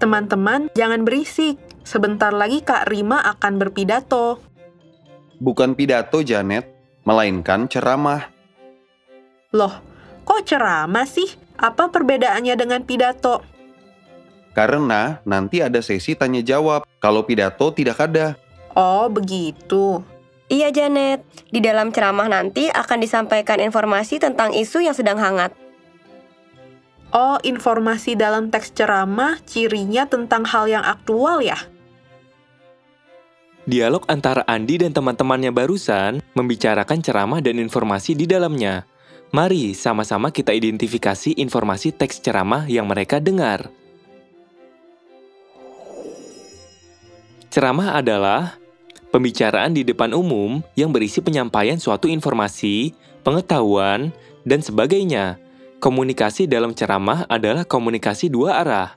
Teman-teman, jangan berisik. Sebentar lagi Kak Rima akan berpidato. Bukan pidato, Janet, melainkan ceramah. Loh, kok ceramah sih? Apa perbedaannya dengan pidato? Karena nanti ada sesi tanya jawab, kalau pidato tidak ada. Oh, begitu. Iya Janet, di dalam ceramah nanti akan disampaikan informasi tentang isu yang sedang hangat. Oh, informasi dalam teks ceramah cirinya tentang hal yang aktual ya? Dialog antara Andi dan teman-temannya barusan membicarakan ceramah dan informasi di dalamnya. Mari sama-sama kita identifikasi informasi teks ceramah yang mereka dengar. Ceramah adalah pembicaraan di depan umum yang berisi penyampaian suatu informasi, pengetahuan, dan sebagainya. Komunikasi dalam ceramah adalah komunikasi dua arah.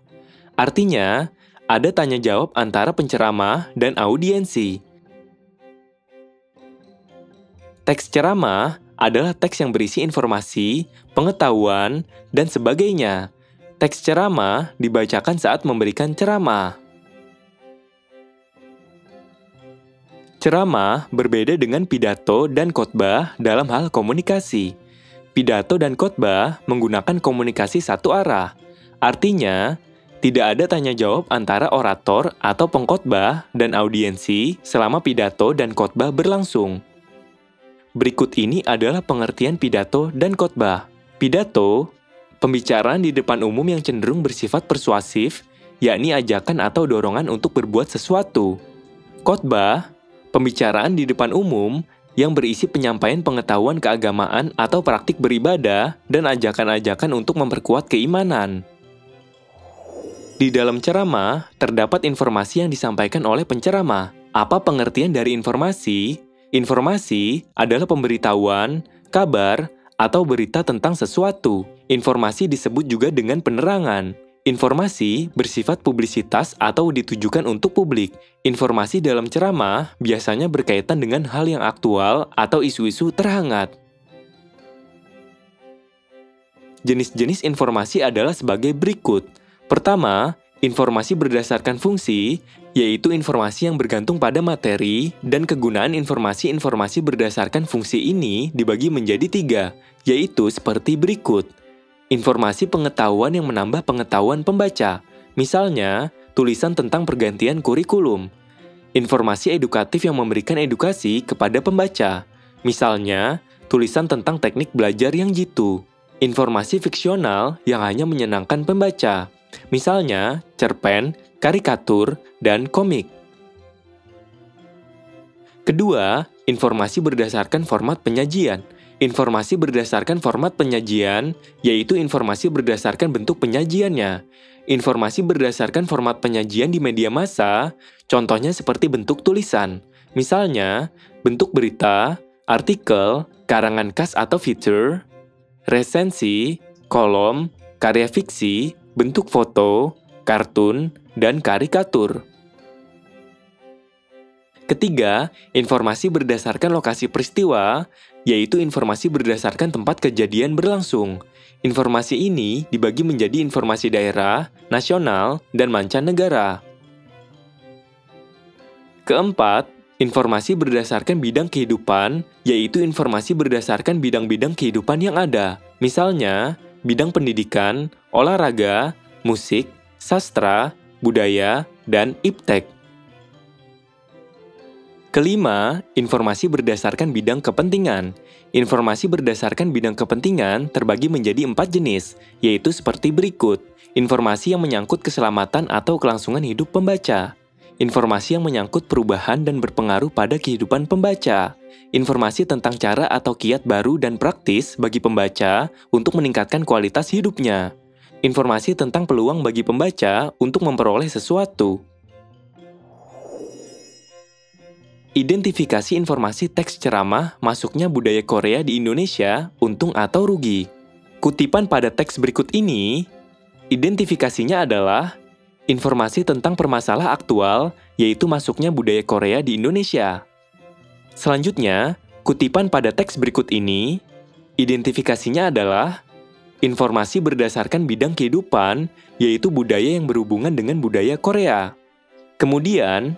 Artinya, ada tanya jawab antara penceramah dan audiensi. Teks ceramah adalah teks yang berisi informasi, pengetahuan, dan sebagainya. Teks ceramah dibacakan saat memberikan ceramah. Ceramah berbeda dengan pidato dan khotbah dalam hal komunikasi. Pidato dan khotbah menggunakan komunikasi satu arah. Artinya, tidak ada tanya jawab antara orator atau pengkhotbah dan audiensi selama pidato dan khotbah berlangsung. Berikut ini adalah pengertian pidato dan khotbah. Pidato, pembicaraan di depan umum yang cenderung bersifat persuasif, yakni ajakan atau dorongan untuk berbuat sesuatu. Khotbah, pembicaraan di depan umum yang berisi penyampaian pengetahuan keagamaan atau praktik beribadah dan ajakan-ajakan untuk memperkuat keimanan. Di dalam ceramah, terdapat informasi yang disampaikan oleh penceramah. Apa pengertian dari informasi? Informasi adalah pemberitahuan, kabar, atau berita tentang sesuatu. Informasi disebut juga dengan penerangan. Informasi bersifat publisitas atau ditujukan untuk publik. Informasi dalam ceramah biasanya berkaitan dengan hal yang aktual atau isu-isu terhangat. Jenis-jenis informasi adalah sebagai berikut. Pertama, informasi berdasarkan fungsi, yaitu informasi yang bergantung pada materi, dan kegunaan informasi-informasi berdasarkan fungsi ini dibagi menjadi 3, yaitu seperti berikut. Informasi pengetahuan yang menambah pengetahuan pembaca, misalnya tulisan tentang pergantian kurikulum. Informasi edukatif yang memberikan edukasi kepada pembaca, misalnya tulisan tentang teknik belajar yang jitu. Informasi fiksional yang hanya menyenangkan pembaca, misalnya cerpen, karikatur, dan komik. Kedua, informasi berdasarkan format penyajian. Informasi berdasarkan format penyajian, yaitu informasi berdasarkan bentuk penyajiannya. Informasi berdasarkan format penyajian di media massa, contohnya seperti bentuk tulisan. Misalnya, bentuk berita, artikel, karangan khas atau feature, resensi, kolom, karya fiksi, bentuk foto, kartun, dan karikatur. Ketiga, informasi berdasarkan lokasi peristiwa, yaitu informasi berdasarkan tempat kejadian berlangsung. Informasi ini dibagi menjadi informasi daerah, nasional, dan mancanegara. Keempat, informasi berdasarkan bidang kehidupan, yaitu informasi berdasarkan bidang-bidang kehidupan yang ada. Misalnya, bidang pendidikan, olahraga, musik, sastra, budaya, dan iptek. Kelima, informasi berdasarkan bidang kepentingan. Informasi berdasarkan bidang kepentingan terbagi menjadi 4 jenis, yaitu seperti berikut. Informasi yang menyangkut keselamatan atau kelangsungan hidup pembaca. Informasi yang menyangkut perubahan dan berpengaruh pada kehidupan pembaca. Informasi tentang cara atau kiat baru dan praktis bagi pembaca untuk meningkatkan kualitas hidupnya. Informasi tentang peluang bagi pembaca untuk memperoleh sesuatu. Identifikasi informasi teks ceramah masuknya budaya Korea di Indonesia, untung atau rugi. Kutipan pada teks berikut ini, identifikasinya adalah informasi tentang permasalahan aktual, yaitu masuknya budaya Korea di Indonesia. Selanjutnya, kutipan pada teks berikut ini, identifikasinya adalah informasi berdasarkan bidang kehidupan, yaitu budaya yang berhubungan dengan budaya Korea. Kemudian,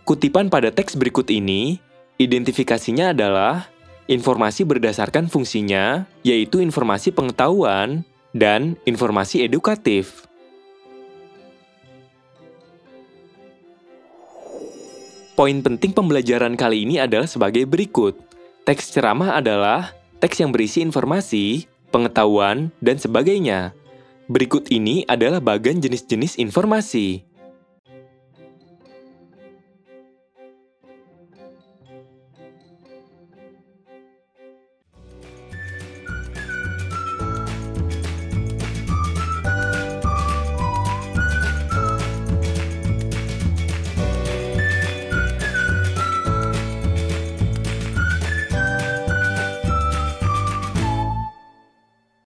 kutipan pada teks berikut ini, identifikasinya adalah informasi berdasarkan fungsinya, yaitu informasi pengetahuan dan informasi edukatif. Poin penting pembelajaran kali ini adalah sebagai berikut. Teks ceramah adalah teks yang berisi informasi, pengetahuan, dan sebagainya. Berikut ini adalah bagian jenis-jenis informasi.